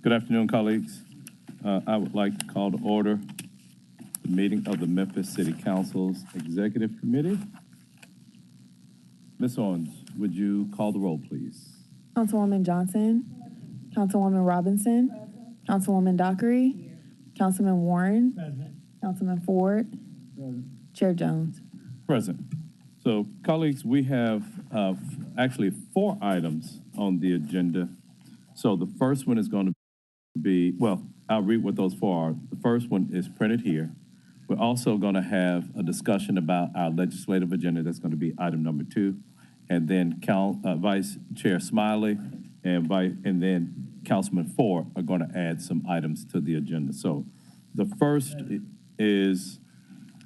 Good afternoon, colleagues. I would like to call to order the meeting of the Memphis City Council's Executive Committee. Ms. Owens, would you call the roll, please? Councilwoman Johnson, Councilwoman Robinson, Councilwoman Dockery, Councilman Warren, Councilman Ford, Chair Jones. Present. So, colleagues, we have actually 4 items on the agenda. So the first one is going to be, well, I'll read what those 4 are. The first one is printed here. We're also going to have a discussion about our legislative agenda. That's going to be item number 2. And then Vice Chair Smiley and then Councilman Ford are going to add some items to the agenda. So the first is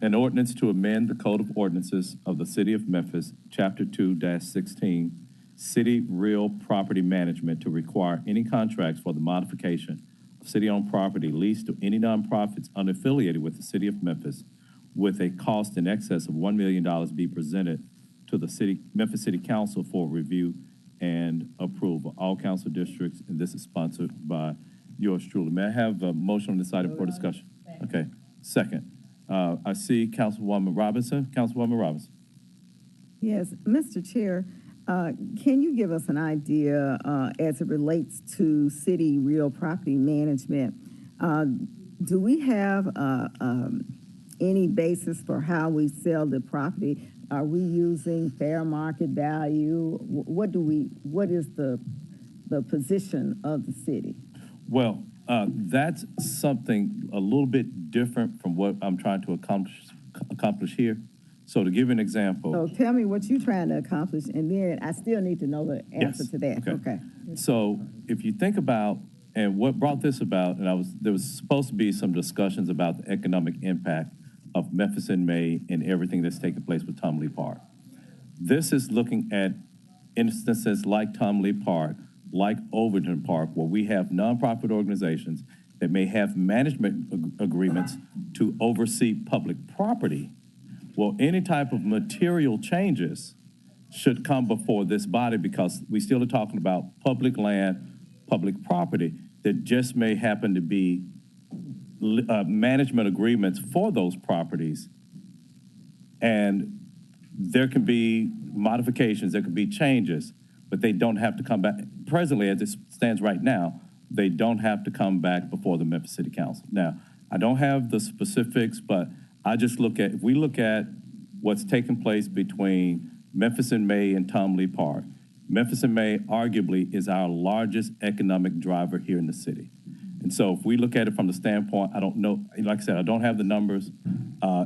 an ordinance to amend the Code of Ordinances of the City of Memphis, Chapter 2-16, City Real Property Management, to require any contracts for the modification of city-owned property leased to any nonprofits unaffiliated with the City of Memphis with a cost in excess of $1 million be presented to the Memphis City Council for review and approval. All council districts, and this is sponsored by yours truly. May I have a motion on this item for discussion? Okay. Second. I see Councilwoman Robinson. Councilwoman Robinson. Yes, Mr. Chair, can you give us an idea as it relates to city real property management? Do we have any basis for how we sell the property? Are we using fair market value? What is the position of the city? Well, that's something a little bit different from what I'm trying to accomplish here. So to give you an example. So tell me what you're trying to accomplish, and then I still need to know the answer to that. Okay. So if you think about, and what brought this about, and there was supposed to be some discussions about the economic impact of Memphis in May and everything that's taking place with Tom Lee Park. This is looking at instances like Tom Lee Park, like Overton Park, where we have nonprofit organizations that may have management agreements to oversee public property. Well, any type of material changes should come before this body because we still are talking about public land, public property that just may happen to be management agreements for those properties. And there can be modifications, there could be changes, but they don't have to come back. Presently, as it stands right now, they don't have to come back before the Memphis City Council. Now, I don't have the specifics, but I just if we look at what's taking place between Memphis in May and Tom Lee Park, Memphis in May arguably is our largest economic driver here in the city. And so if we look at it from the standpoint, I don't know, like I said, I don't have the numbers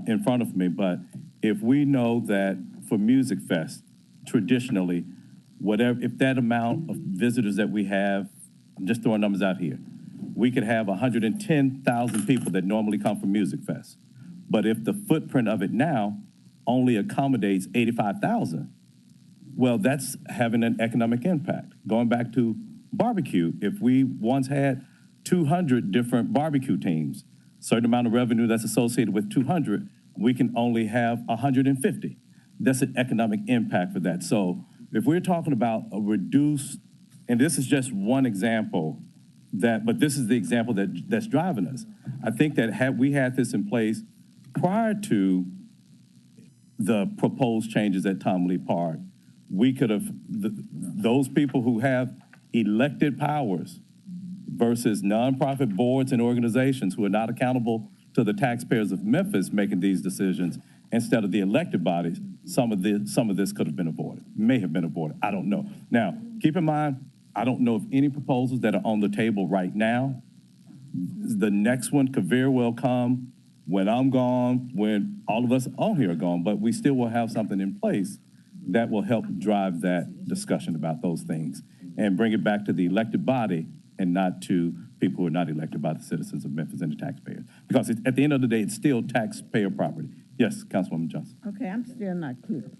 in front of me, but if we know that for Music Fest, traditionally, if that amount of visitors that we have, I'm just throwing numbers out here, we could have 110,000 people that normally come for Music Fest. But if the footprint of it now only accommodates 85,000, well, that's having an economic impact. Going back to barbecue, if we once had 200 different barbecue teams, certain amount of revenue that's associated with 200, we can only have 150. That's an economic impact for that. So if we're talking about a reduced, and this is just one example, but this is the example that's driving us. I think that had we had this in place prior to the proposed changes at Tom Lee Park, we could have, those people who have elected powers versus nonprofit boards and organizations who are not accountable to the taxpayers of Memphis making these decisions instead of the elected bodies, some of this could have been avoided, may have been avoided. I don't know. Now, keep in mind, I don't know of any proposals that are on the table right now. The next one could very well come when I'm gone, when all of us on here are gone, but we still will have something in place that will help drive that discussion about those things and bring it back to the elected body and not to people who are not elected by the citizens of Memphis and the taxpayers. Because at the end of the day, it's still taxpayer property. Yes, Councilwoman Johnson. Okay, I'm still not clear.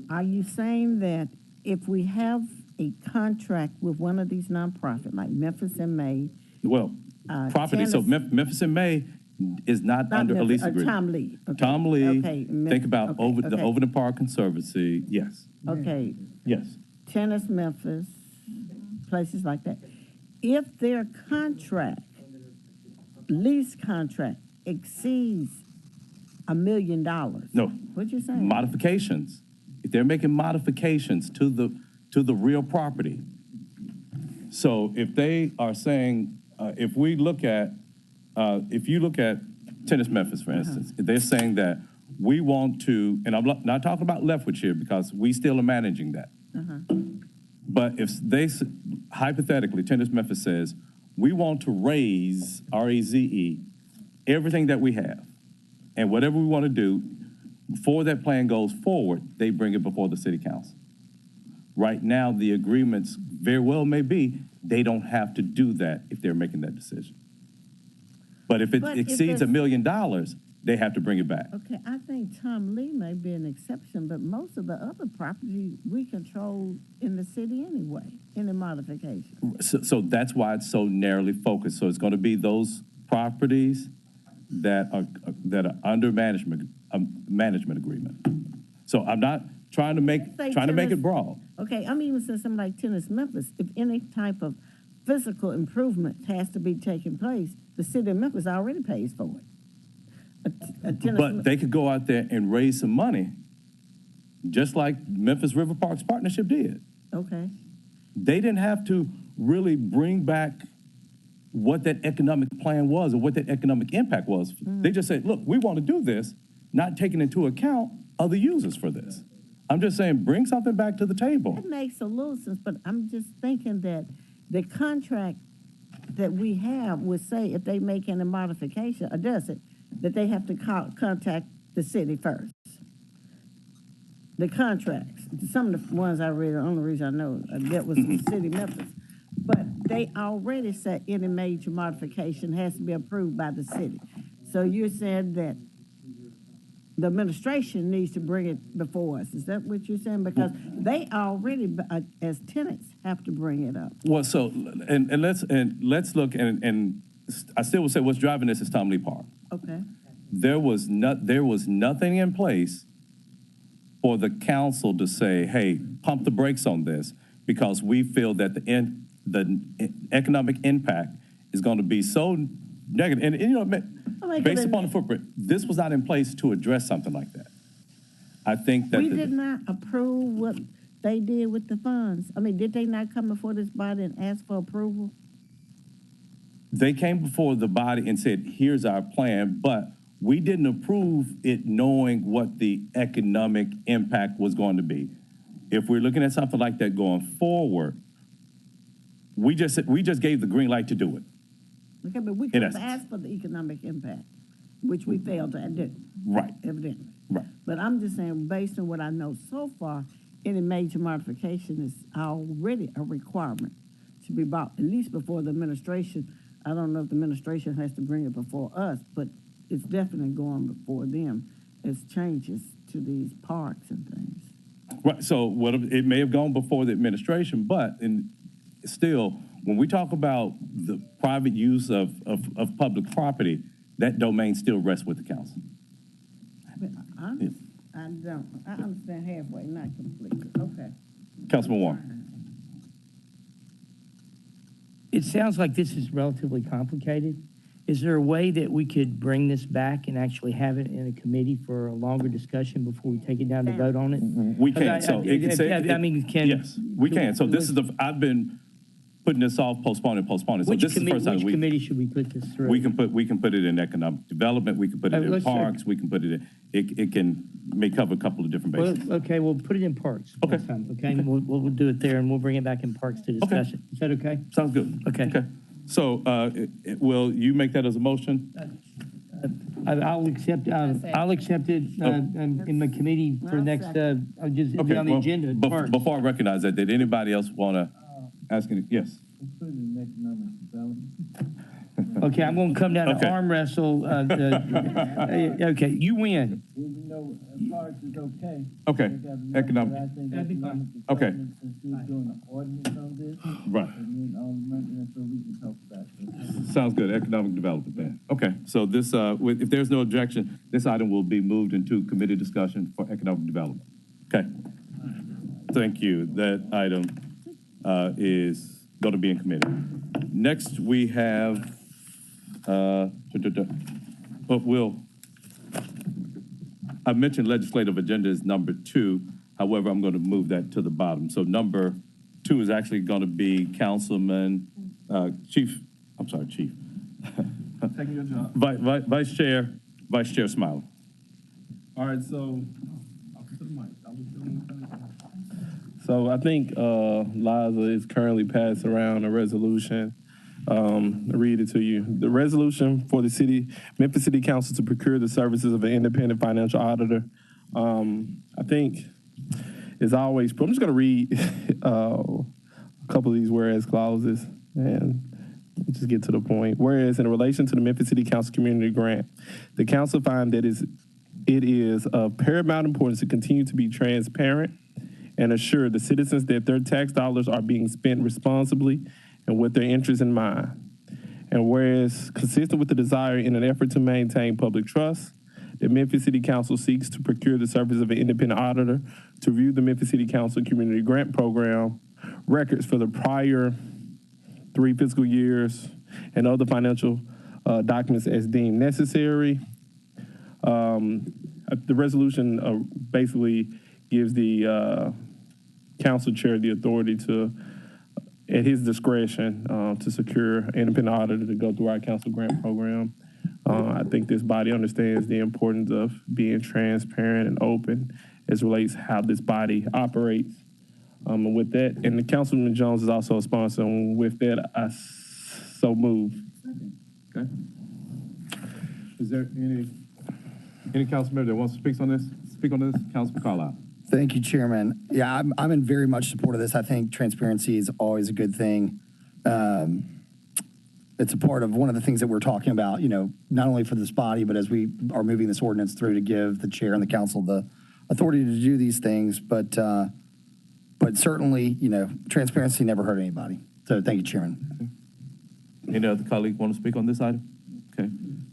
Are you saying that if we have a contract with one of these nonprofits, like Memphis in May? Well, property, so Memphis in May is not under a lease agreement. Tom Lee. Okay. Tom Lee, okay. Think about the Overton Park Conservancy, yes. Okay. Yes. Tennis Memphis, places like that. if their lease contract exceeds $1 million. No. What you saying? Modifications. If they're making modifications to the real property. So if they are saying, if you look at Tennis Memphis, for instance, they're saying that we want to, and I'm not talking about Leftwich here because we still are managing that. But if they, hypothetically, Tennis Memphis says, we want to raise, RAZE, everything that we have. And whatever we want to do, before that plan goes forward, they bring it before the city council. Right now, the agreements very well may be they don't have to do that if they're making that decision. But if it exceeds $1 million, they have to bring it back. Okay, I think Tom Lee may be an exception, but most of the other properties we control in the city anyway, any modification. So that's why it's so narrowly focused. So it's going to be those properties that are under management agreement. So I'm not trying to make it broad. Okay, I'm even saying something like Tennis Memphis. If any type of physical improvement has to be taking place, the city of Memphis already pays for it. But they could go out there and raise some money, just like Memphis River Parks Partnership did. Okay. They didn't have to really bring back what that economic plan was or what that economic impact was. They just said, look, we want to do this, not taking into account other users for this. I'm just saying, bring something back to the table. That makes a little sense, but I'm just thinking that the contract that we have would say if they make any modification, or does it, that they have to contact the city first. The contracts, some of the ones I read, the only reason I know that was the city of Memphis. But they already said any major modification has to be approved by the city. So you're saying that the administration needs to bring it before us. Is that what you're saying? Because they already, as tenants, have to bring it up. Well, so, and let's look, and I still would say what's driving this is Tom Lee Park. Okay. There was nothing in place for the council to say, hey, pump the brakes on this because we feel that the economic impact is going to be so negative. And you know, based upon the footprint, this was not in place to address something like that. I think that we did not approve what they did with the funds. I mean, did they not come before this body and ask for approval? They came before the body and said, here's our plan, but we didn't approve it knowing what the economic impact was going to be. If we're looking at something like that going forward, we just gave the green light to do it. Okay, but we could have asked for the economic impact, which we failed to do. Right. Evidently. Right. But I'm just saying, based on what I know so far, any major modification is already a requirement to be brought, at least before the administration. I don't know if the administration has to bring it before us, but it's definitely going before them as changes to these parks and things. Right. So it may have gone before the administration, but still, when we talk about the private use of public property, that domain still rests with the council. But I understand halfway, not completely. Okay. Councilman Warren. It sounds like this is relatively complicated. Is there a way that we could bring this back and actually have it in a committee for a longer discussion before we take it down to vote on it? We can. Yes, we can. So this is I've been putting this off, postponing. So this is the first time which committee should we put this through? We can put it in economic development. We can put it in parks. We can put it in. It may cover a couple of different bases. Well, okay, we'll put it in parks. Okay. Next time, okay, and we'll do it there, and we'll bring it back in parks to discussion. Is that okay? Sounds good. Okay. So, will you make that as a motion? I'll accept it in the committee for next, just be on the agenda. Before I recognize that, did anybody else want to ask any? Yes. Okay, I'm going to come down to arm wrestle. Okay, you win. Even though parks is okay. Okay, economic. I think That'd be fine. Okay. Since we're doing an ordinance on this. Right. And then so we can talk about it. Sounds good. Economic development then. Okay, so this, if there's no objection, this item will be moved into committee discussion for economic development. Okay. Thank you. That item is going to be in committee. Next, we have, I mentioned legislative agenda is number 2. However, I'm going to move that to the bottom. So number 2 is actually going to be Chief. Taking your job. Vice Chair Smiley. All right, so, I'll put the mic. So I think Liza is currently passed around a resolution. I'll read it to you. The resolution for the Memphis City Council to procure the services of an independent financial auditor. I think, as always, I'm just going to read a couple of these whereas clauses and just get to the point. Whereas in relation to the Memphis City Council community grant, the council finds that it is of paramount importance to continue to be transparent and assure the citizens that their tax dollars are being spent responsibly and with their interests in mind. And whereas consistent with the desire in an effort to maintain public trust, the Memphis City Council seeks to procure the service of an independent auditor to review the Memphis City Council Community Grant Program records for the prior 3 fiscal years and other financial documents as deemed necessary. The resolution basically gives the council chair the authority to, at his discretion, to secure an independent auditor to go through our council grant program. I think this body understands the importance of being transparent and open as relates how this body operates. And with that, and the Councilman Jones is also a sponsor, and with that, I so move. Okay. Is there any council member that wants to speak on this? Councilman Carlisle. Thank you, Chairman. Yeah, I'm in very much support of this. I think transparency is always a good thing. It's a part of one of the things that we're talking about, not only for this body, but as we are moving this ordinance through to give the chair and the council the authority to do these things. But certainly, transparency never hurt anybody. So thank you, Chairman. Any other colleague want to speak on this item? Okay.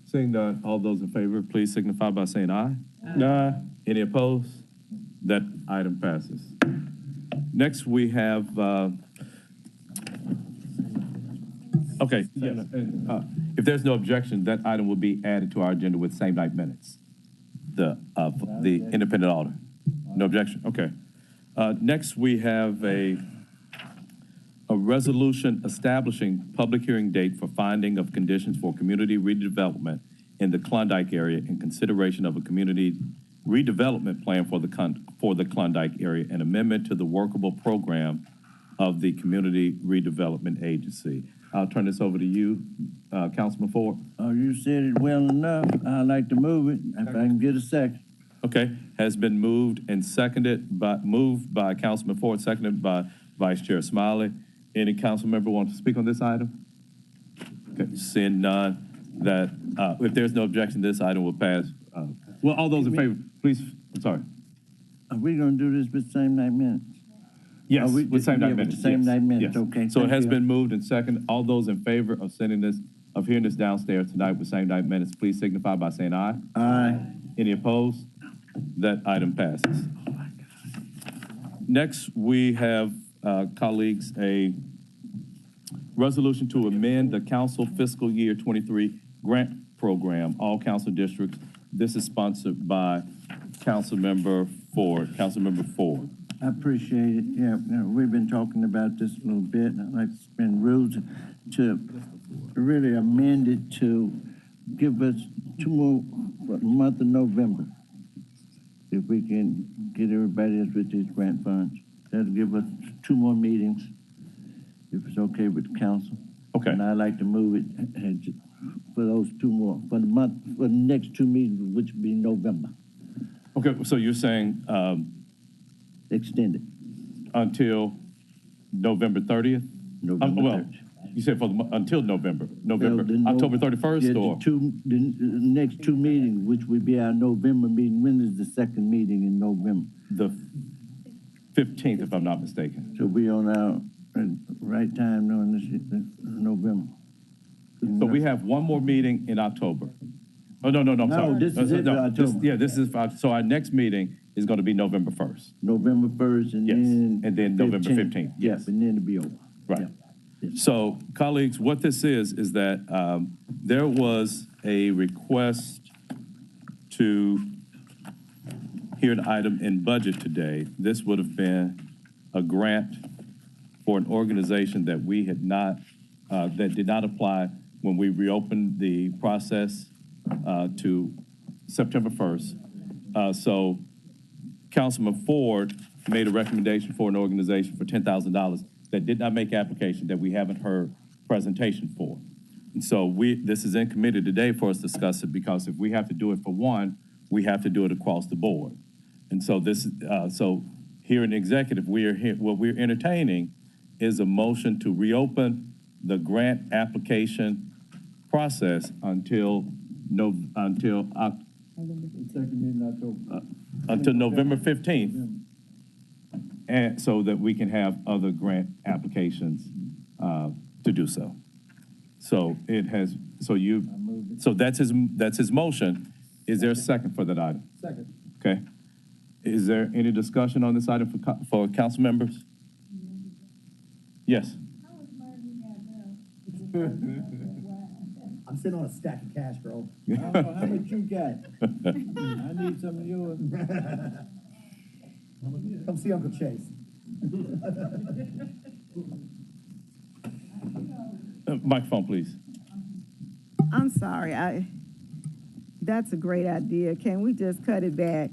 Seeing none, all those in favor, please signify by saying aye. Aye. Any opposed? That item passes. Next, we have, okay, yes. If there's no objection, that item will be added to our agenda with same night minutes, the independent auditor. No objection? Okay. Next, we have a resolution establishing public hearing date for finding of conditions for community redevelopment in the Klondike area in consideration of a community redevelopment plan for the Klondike area, an amendment to the workable program of the Community Redevelopment Agency. I'll turn this over to you, Councilman Ford. Oh, you said it well enough. I'd like to move it, if I can get a second. Okay, has been moved and moved by Councilman Ford, seconded by Vice Chair Smiley. Any council member want to speak on this item? Okay, seeing none, that if there's no objection, this item will pass. Well, all those in favor, please. I'm sorry. Are we gonna do this with same night minutes? Yes, with with same night with minutes. the same yes, night minutes, yes. okay. So it thank has you. been moved and seconded. All those in favor of hearing this downstairs tonight with same night minutes, please signify by saying aye. Aye. Any opposed? That item passes. Next, we have, colleagues, a resolution to amend the council fiscal year 23 grant program, all council districts. This is sponsored by Councilmember Ford. I appreciate it. Yeah, we've been talking about this a little bit. I'd like to spend rules to really amend it to give us 2 more for the month of November. If we can get everybody else with these grant funds, that'll give us 2 more meetings, if it's okay with the council. Okay. And I'd like to move it for those 2 more, for the next 2 meetings, which will be November, Okay, so you're saying extended, until November 30th? November Well, 30th. you said until November, Well, the October 31st, Yeah, or? the next 2 meetings, which would be our November meeting. When is the second meeting in November? The 15th, if I'm not mistaken. So we on our right time knowing this is November. So we have one more meeting in October. Oh, no, I'm No, sorry. this is it, October. This is, so our next meeting is going to be November 1st. November 1st and Yes, then. and then November 15th, yes. Yep, and then it'll be over. Right. Yep. So, colleagues, what this is that there was a request to hear an item in budget today. This would have been a grant for an organization that we had not, that did not apply when we reopened the process to September 1st. So Councilman Ford made a recommendation for an organization for $10,000 that did not make application, that we haven't heard presentation for. And so this is in committee today for us to discuss it, because if we have to do it for one, we have to do it across the board. And so so here in the executive, what we're entertaining is a motion to reopen the grant application process until November 15th. And so that we can have other grant applications to do so. So that's his motion. Is there a second for that item? Second. Okay. Is there any discussion on this item for council members? Yes. I'm sitting on a stack of cash, girl. How much you got? I need some of yours. Come see Uncle Chase. Microphone, please. I'm sorry, that's a great idea. Can we just cut it back,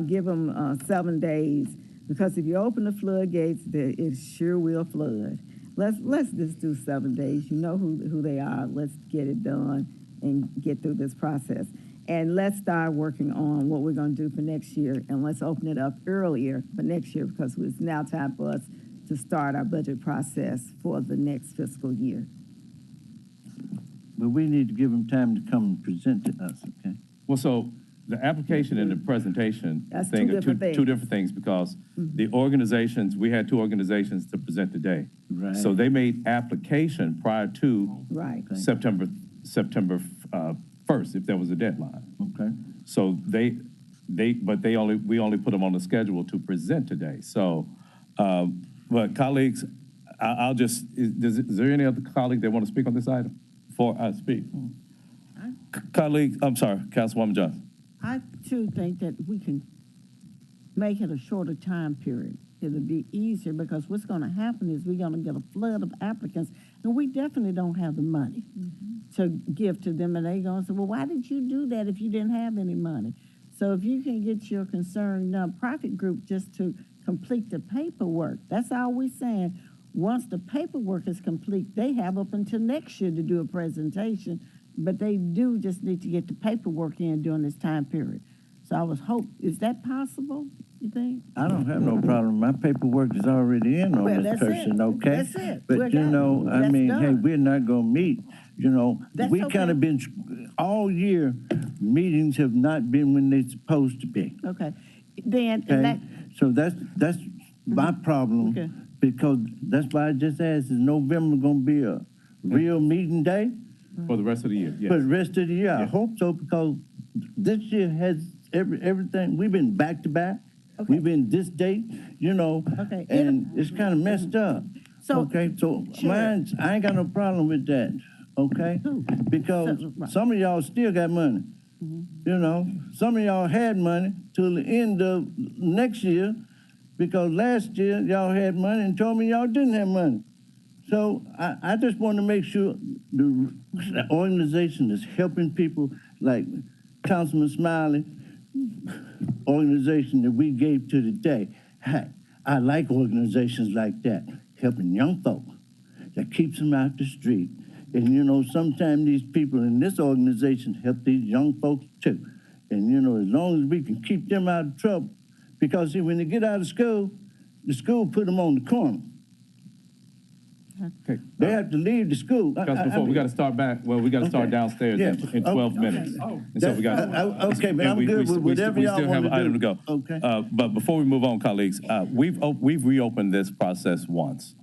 give them 7 days? Because if you open the floodgates, it sure will flood. Let's just do 7 days. You know who they are. Let's get it done and get through this process. And let's start working on what we're going to do for next year. And let's open it up earlier for next year, because it's now time for us to start our budget process for the next fiscal year. But we need to give them time to come and present to us, okay? Well, so the application and the presentation That's thing two are different things. two different things, because the organizations, we had 2 organizations to present today. Right. So they made application prior to Right. September 1st, if there was a deadline. Okay. So we only put them on the schedule to present today. So, but colleagues, is there any other colleague that want to speak on this item before I speak? Colleague, I'm sorry, Councilwoman Johnson. I too think that we can make it a shorter time period. It'll be easier, because what's going to happen is we're going to get a flood of applicants, and we definitely don't have the money to give to them. And they're going to say, well, why did you do that if you didn't have any money? So if you can get your concerned nonprofit group just to complete the paperwork, that's all we're saying. Once the paperwork is complete, they have up until next year to do a presentation, but they do just need to get the paperwork in during this time period. So I was is that possible, you think? I don't have no problem. My paperwork is already in on Well, this that's person, it. okay? That's it. But We're you done. know, I That's mean, hey, done. we're not gonna meet, you know. That's We okay. kind of been, all year, meetings have not been when they're supposed to be, Okay. Then, okay? and that, So that's my problem. Okay. Because that's why I just asked, is November gonna be a real meeting day For the rest of the year, yes. for the rest of the year? I Yeah. hope so, because this year has everything, we've been back to back. Okay. We've been this date, you know, Okay. and it's kind of messed up. So- Okay, so Sure. I ain't got no problem with that, okay? Who? Because So- right. some of y'all still got money. You know, some of y'all had money till the end of next year, because last year y'all had money and told me y'all didn't have money. So I just want to make sure the organization is helping people, like Councilman Smiley organization that we gave to today. Hey, I like organizations like that, helping young folk that keeps them out the street. And you know, sometimes these people in this organization help these young folks too. And you know, as long as we can keep them out of trouble, because see, when they get out of school, the school put them on the corner. Okay. They have to leave the school. Because before, we got to start back, we got to start Okay. downstairs Yeah. in 12 minutes. And so we got. Okay, but I'm good with whatever y'all We still have want an item to to do. go. Okay. But before we move on, colleagues, we've reopened this process once.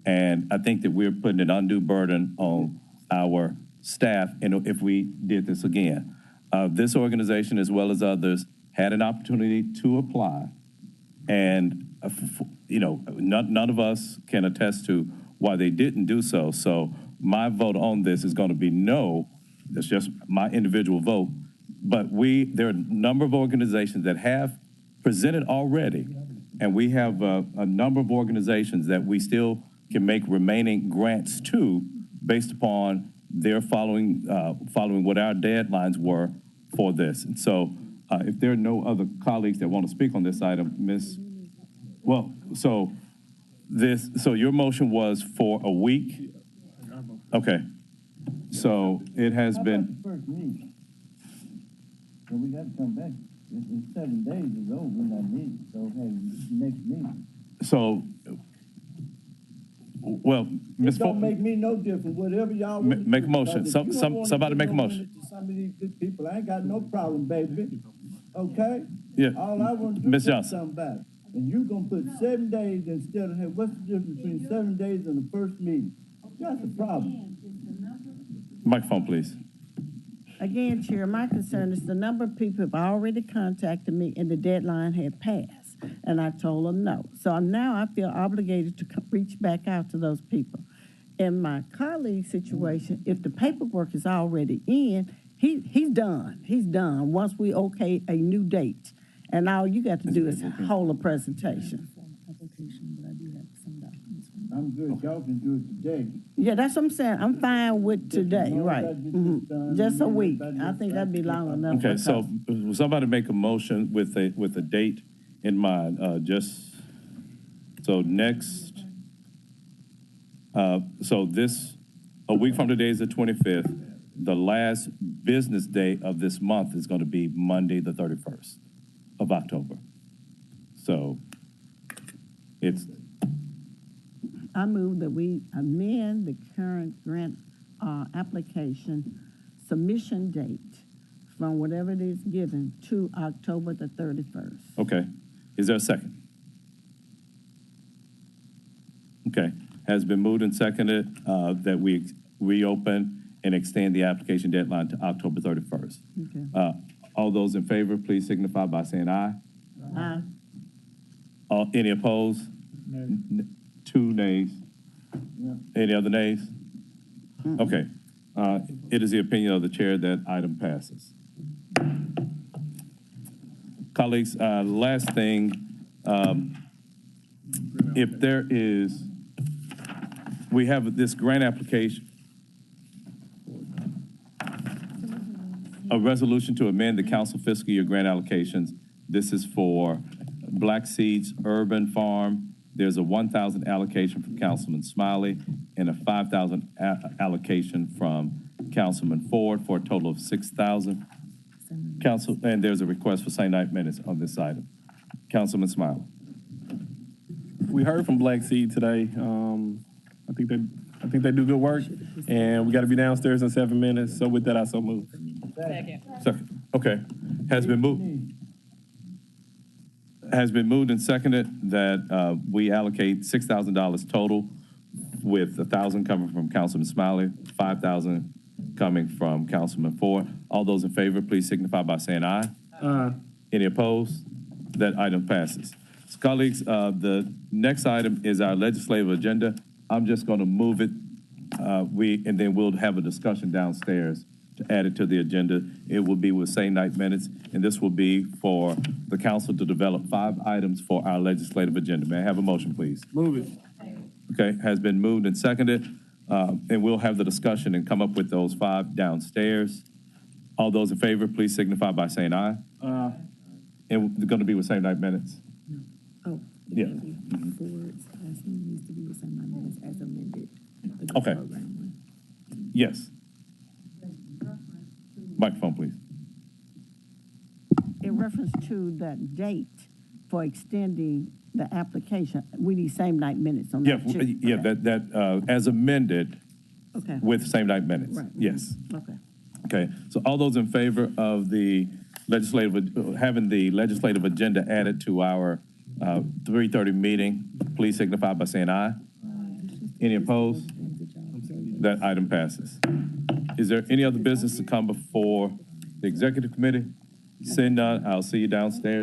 And I think that we're putting an undue burden on our staff if we did this again. This organization, as well as others, had an opportunity to apply. And, you know, none of us can attest to why they didn't do so. So my vote on this is going to be no. That's just my individual vote. But there are a number of organizations that have presented already, and we have a number of organizations that we still can make remaining grants to based upon their following what our deadlines were for this. And so if there are no other colleagues that want to speak on this item, so your motion was for a week? Okay. So it has How been, about the first meeting? So we got to come back. It's 7 days is over, we're not meeting, so hey, next meeting. so, well, Ms. It don't Ford, make me no difference, whatever y'all want to make a do, motion. because if you don't wanna Somebody give make a no motion. money to some of these good people, I ain't got no problem, baby. Okay? Yeah. All I want to do Ms. is put Johnson. something back. And you gonna put 7 days instead of, hey, what's the difference between 7 days and the first meeting? That's the problem. Microphone, please. Again, Chair, my concern is the number of people have already contacted me and the deadline had passed. And I told them no. So now I feel obligated to reach back out to those people. In my colleague's situation, if the paperwork is already in, he's done. He's done once we okay a new date. And all you got to do is hold a presentation. I'm good, y'all can do it today. Yeah, that's what I'm saying. I'm fine with today, As long as right? I get this Mhm. done, Just a and week. everybody I gets think that'd be back. long enough. Okay, for so us. will somebody make a motion with a date in mind? So next, a week from today is the 25th. The last business day of this month is going to be Monday, the 31st of October. So I move that we amend the current grant application submission date from whatever it is given to October the 31st. okay. Is there a second? Okay. Has been moved and seconded that we reopen and extend the application deadline to October 31st. Okay. All those in favor, please signify by saying aye. Aye. Any opposed? 2 nays. Yeah. Any other nays? Okay. It is the opinion of the chair that item passes. Colleagues, last thing, if there is, we have this grant application, a resolution to amend the council fiscal year grant allocations. This is for Black Seeds Urban Farm. There's a 1,000 allocation from Councilman Smiley and a 5,000 allocation from Councilman Ford for a total of 6,000. Council, and there's a request for same night minutes on this item. Councilman Smiley. We heard from Black Seed today. I think they do good work, and we got to be downstairs in 7 minutes. So with that, I so move. Second. Okay. Has been moved and seconded that we allocate $6,000 total, with $1,000 coming from Councilman Smiley, $5,000 coming from Councilman Ford. All those in favor, please signify by saying aye. Any opposed? That item passes. So, colleagues, the next item is our legislative agenda. I'm just going to move it. And then we'll have a discussion downstairs to add it to the agenda. It will be with same night minutes, and this will be for the council to develop 5 items for our legislative agenda. May I have a motion, please? Move it. Okay, has been moved and seconded, and we'll have the discussion and come up with those 5 downstairs. All those in favor, please signify by saying aye. And they're going to be with same night minutes. Oh, Yeah. Ford's asking needs to be the same minutes as amended. Okay. Yes. Microphone, please. In reference to that date for extending the application, we need same night minutes on Yeah, that too. yeah, Okay. that as amended Okay. with same night minutes. Right. Yes. Okay. Okay, so all those in favor of the having the legislative agenda added to our 3:30 meeting, please signify by saying aye. Any opposed? That item passes. Is there any other business to come before the executive committee? Seeing none, I'll see you downstairs.